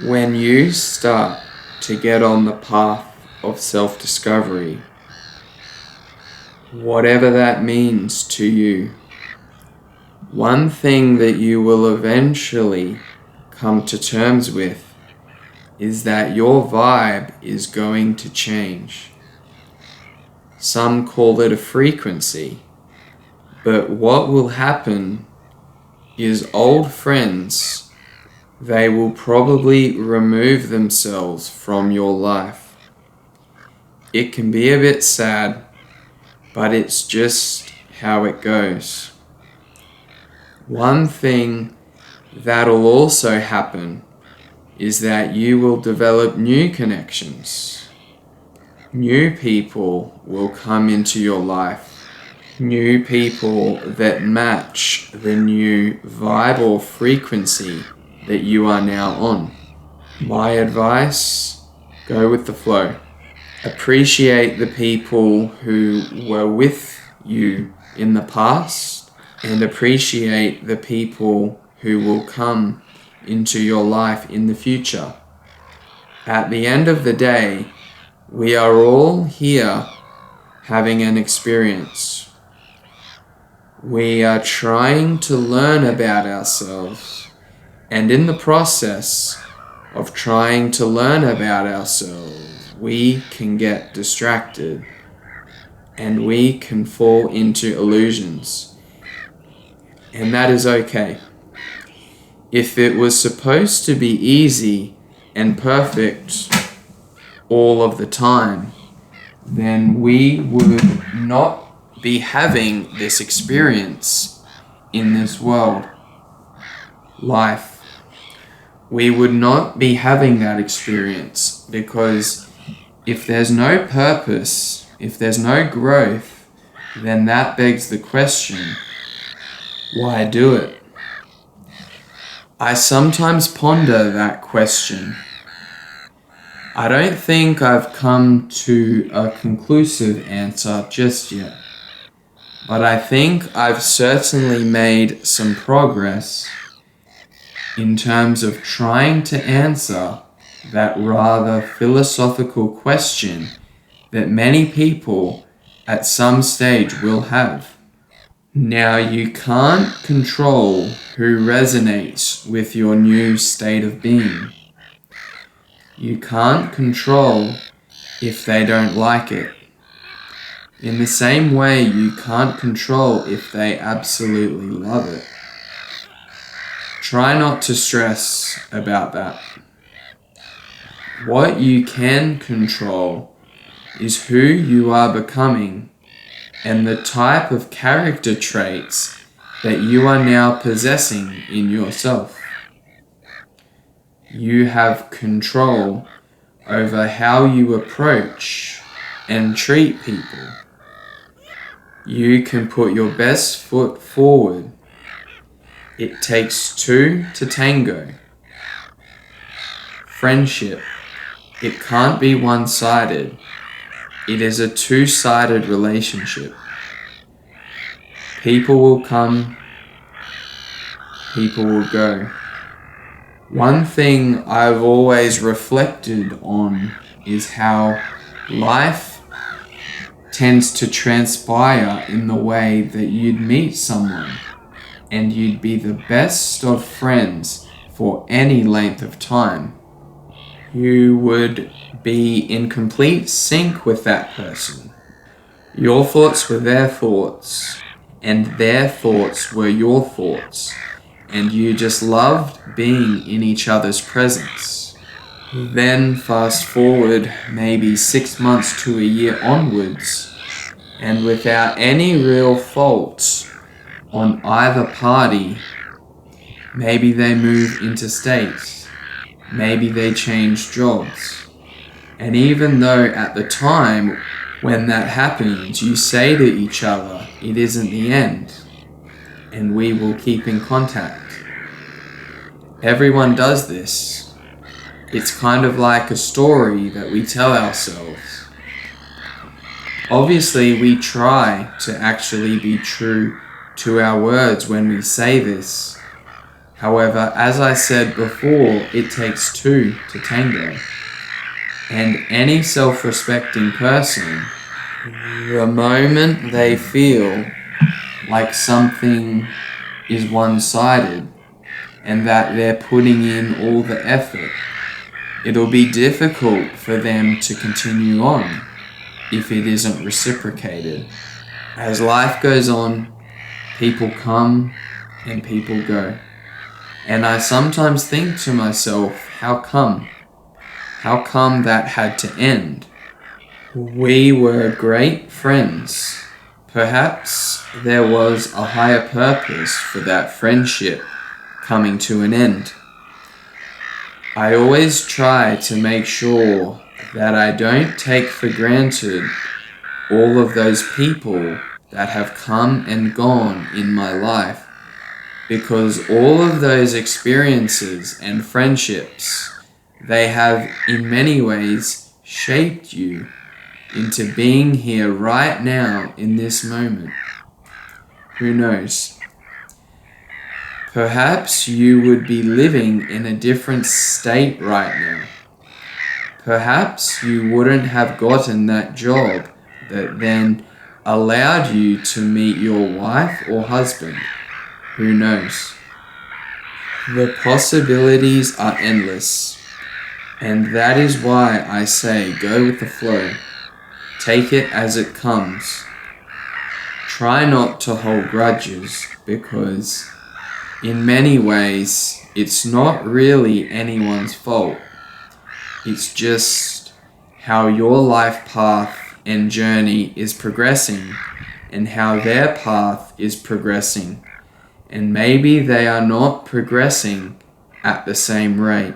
When you start to get on the path of self-discovery, whatever that means to you, one thing that you will eventually come to terms with is that your vibe is going to change. Some call it a frequency, but what will happen is old friends, they will probably remove themselves from your life. It can be a bit sad, but it's just how it goes. One thing that'll also happen is that you will develop new connections. New people will come into your life. New people that match the new vibe or frequency that you are now on. My advice, go with the flow. Appreciate the people who were with you in the past and appreciate the people who will come into your life in the future. At the end of the day, we are all here having an experience. We are trying to learn about ourselves. And in the process of trying to learn about ourselves, we can get distracted and we can fall into illusions. And that is okay. If it was supposed to be easy and perfect all of the time, then we would not be having this experience in this world, life. We would not be having that experience, because if there's no purpose, if there's no growth, then that begs the question, why do it? I sometimes ponder that question. I don't think I've come to a conclusive answer just yet, but I think I've certainly made some progress in terms of trying to answer that rather philosophical question that many people at some stage will have. Now, you can't control who resonates with your new state of being. You can't control if they don't like it. In the same way, you can't control if they absolutely love it. Try not to stress about that. What you can control is who you are becoming and the type of character traits that you are now possessing in yourself. You have control over how you approach and treat people. You can put your best foot forward. It takes two to tango. Friendship, it can't be one-sided. It is a two-sided relationship. People will come, people will go. One thing I've always reflected on is how life tends to transpire in the way that you'd meet someone and you'd be the best of friends for any length of time. You would be in complete sync with that person. Your thoughts were their thoughts, and their thoughts were your thoughts, and you just loved being in each other's presence. Then fast forward maybe 6 months to a year onwards, and without any real fault on either party, maybe they move interstate, maybe they change jobs. And even though at the time when that happens, you say to each other, it isn't the end, and we will keep in contact. Everyone does this. It's kind of like a story that we tell ourselves. Obviously, we try to actually be true to our words when we say this, However, as I said before, it takes two to tango. And any self-respecting person, the moment they feel like something is one-sided and that they're putting in all the effort, it'll be difficult for them to continue on if it isn't reciprocated. As life goes on, people come and people go. And I sometimes think to myself, how come? How come that had to end? We were great friends. Perhaps there was a higher purpose for that friendship coming to an end. I always try to make sure that I don't take for granted all of those people that have come and gone in my life, because all of those experiences and friendships, they have in many ways shaped you into being here right now in this moment. Who knows? Perhaps you would be living in a different state right now. Perhaps you wouldn't have gotten that job that then allowed you to meet your wife or husband. Who knows? The possibilities are endless. And that is why I say go with the flow. Take it as it comes. Try not to hold grudges, because in many ways it's not really anyone's fault. It's just how your life path and journey is progressing and how their path is progressing. And maybe they are not progressing at the same rate.